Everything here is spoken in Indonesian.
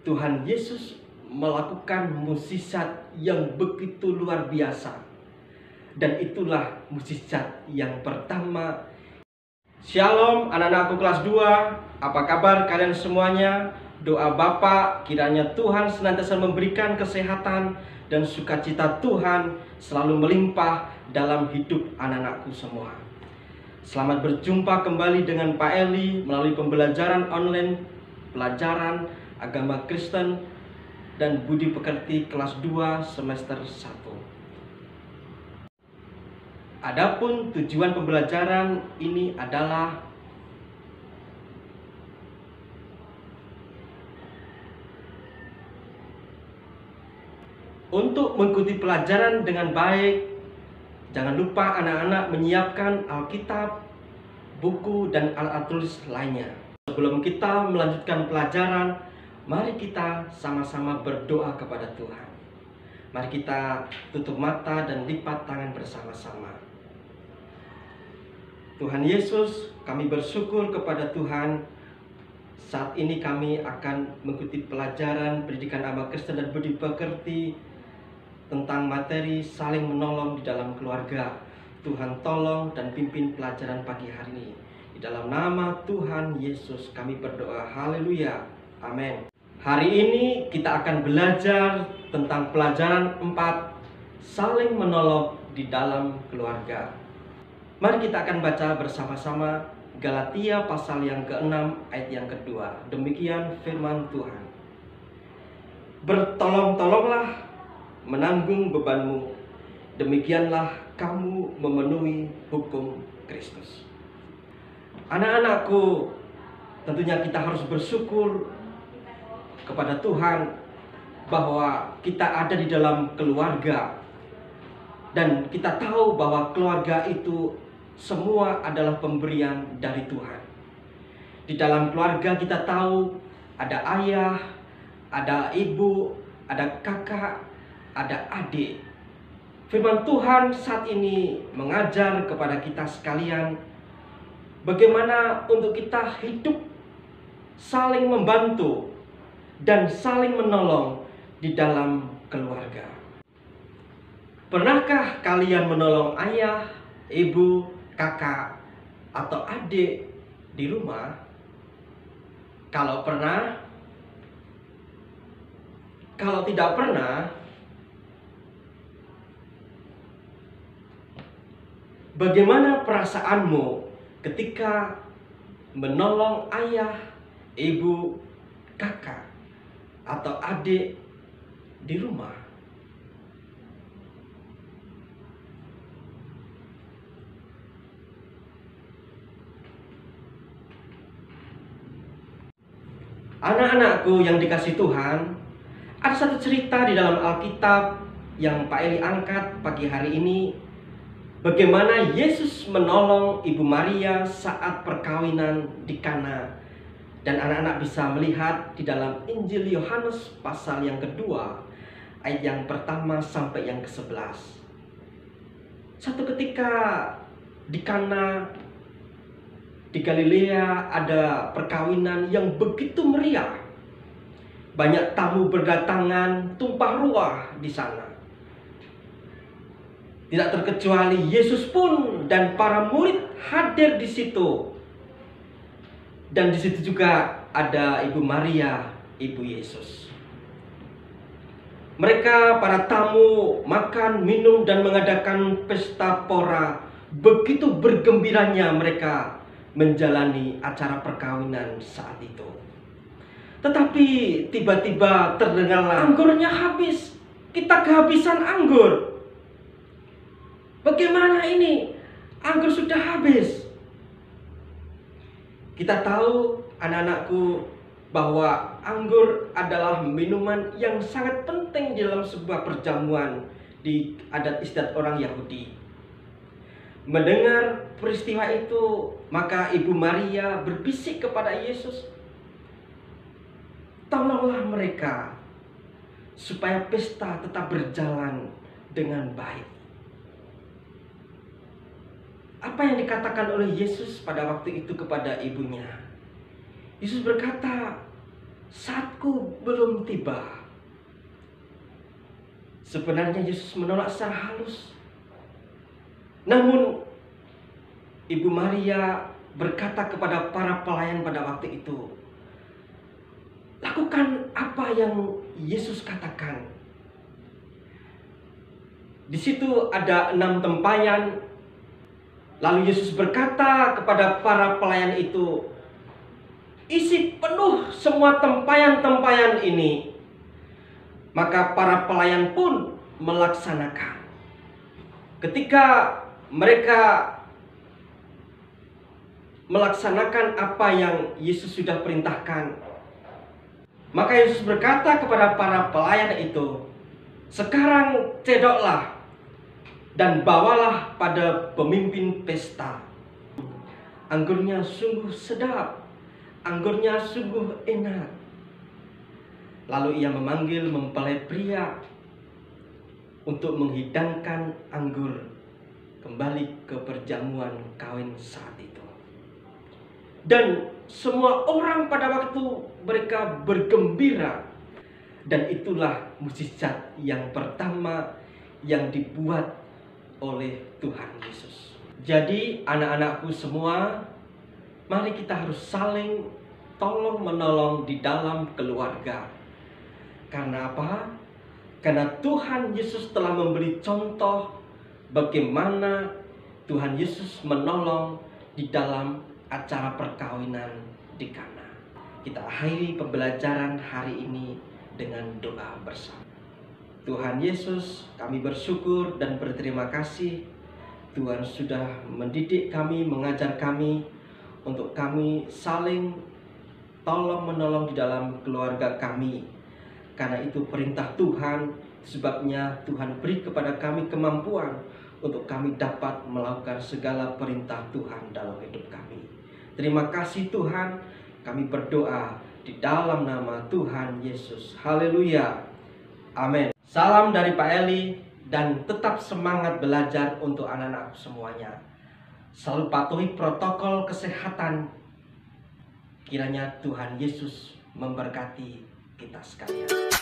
Tuhan Yesus melakukan mukjizat yang begitu luar biasa. Dan itulah mukjizat yang pertama. Shalom anak-anakku kelas 2, apa kabar kalian semuanya? Doa Bapa kiranya Tuhan senantiasa memberikan kesehatan dan sukacita Tuhan selalu melimpah dalam hidup anak-anakku semua. Selamat berjumpa kembali dengan Pak Eli melalui pembelajaran online, pelajaran agama Kristen dan Budi Pekerti kelas 2 semester 1. Adapun tujuan pembelajaran ini adalah untuk mengikuti pelajaran dengan baik. Jangan lupa anak-anak menyiapkan Alkitab, buku, dan alat tulis lainnya. Sebelum kita melanjutkan pelajaran, mari kita sama-sama berdoa kepada Tuhan. Mari kita tutup mata dan lipat tangan bersama-sama. Tuhan Yesus, kami bersyukur kepada Tuhan. Saat ini kami akan mengikuti pelajaran pendidikan agama Kristen dan Budi Pekerti tentang materi saling menolong di dalam keluarga. Tuhan tolong dan pimpin pelajaran pagi hari ini. Di dalam nama Tuhan Yesus kami berdoa. Haleluya. Amin. Hari ini kita akan belajar tentang pelajaran 4, saling menolong di dalam keluarga. Mari kita akan baca bersama-sama Galatia pasal yang ke-6 ayat yang kedua. Demikian firman Tuhan. Bertolong-tolonglah menanggung bebanmu, demikianlah kamu memenuhi hukum Kristus. Anak-anakku, tentunya kita harus bersyukur kepada Tuhan bahwa kita ada di dalam keluarga. Dan kita tahu bahwa keluarga itu semua adalah pemberian dari Tuhan. Di dalam keluarga kita tahu ada ayah, ada ibu, ada kakak, ada adik. Firman Tuhan saat ini mengajar kepada kita sekalian bagaimana untuk kita hidup saling membantu dan saling menolong di dalam keluarga. Pernahkah kalian menolong ayah, ibu, kakak, atau adik di rumah? Kalau pernah, kalau tidak pernah, bagaimana perasaanmu ketika menolong ayah, ibu, kakak, atau adik di rumah? Anak-anakku yang dikasih Tuhan, ada satu cerita di dalam Alkitab yang Pak Eli angkat pagi hari ini. Bagaimana Yesus menolong Ibu Maria saat perkawinan di Kana. Dan anak-anak bisa melihat di dalam Injil Yohanes pasal yang kedua, ayat yang pertama sampai yang ke-11. Satu ketika di Kana di Galilea ada perkawinan yang begitu meriah. Banyak tamu berdatangan, tumpah ruah di sana. Tidak terkecuali Yesus pun dan para murid hadir di situ. Dan di situ juga ada Ibu Maria, Ibu Yesus. Mereka para tamu makan, minum dan mengadakan pesta pora. Begitu bergembiranya mereka menjalani acara perkawinan saat itu. Tetapi tiba-tiba terdengarlah, anggurnya habis. Kita kehabisan anggur. Bagaimana ini? Anggur sudah habis. Kita tahu anak-anakku bahwa anggur adalah minuman yang sangat penting di dalam sebuah perjamuan di adat istiadat orang Yahudi. Mendengar peristiwa itu, maka Ibu Maria berbisik kepada Yesus, tolonglah mereka supaya pesta tetap berjalan dengan baik. Apa yang dikatakan oleh Yesus pada waktu itu kepada ibunya? Yesus berkata, saatku belum tiba. Sebenarnya Yesus menolak secara halus. Namun Ibu Maria berkata kepada para pelayan pada waktu itu, lakukan apa yang Yesus katakan. Di situ ada 6 tempayan. Lalu Yesus berkata kepada para pelayan itu, isi penuh semua tempayan-tempayan ini. Maka para pelayan pun melaksanakan. Ketika mereka melaksanakan apa yang Yesus sudah perintahkan, maka Yesus berkata kepada para pelayan itu, sekarang cedoklah dan bawalah pada pemimpin pesta. Anggurnya sungguh sedap, anggurnya sungguh enak. Lalu ia memanggil mempelai pria untuk menghidangkan anggur kembali ke perjamuan kawin saat itu. Dan semua orang pada waktu mereka bergembira. Dan itulah mukjizat yang pertama yang dibuat oleh Tuhan Yesus. Jadi anak-anakku semua, mari kita harus saling tolong menolong di dalam keluarga. Karena apa? Karena Tuhan Yesus telah memberi contoh bagaimana Tuhan Yesus menolong di dalam acara perkawinan di Kana. Kita akhiri pembelajaran hari ini dengan doa bersama. Tuhan Yesus, kami bersyukur dan berterima kasih. Tuhan sudah mendidik kami, mengajar kami untuk kami saling tolong menolong di dalam keluarga kami. Karena itu perintah Tuhan, sebabnya Tuhan beri kepada kami kemampuan untuk kami dapat melakukan segala perintah Tuhan dalam hidup kami. Terima kasih Tuhan, kami berdoa di dalam nama Tuhan Yesus. Haleluya. Amin. Salam dari Pak Eli dan tetap semangat belajar untuk anak-anak semuanya. Selalu patuhi protokol kesehatan. Kiranya Tuhan Yesus memberkati kita sekalian.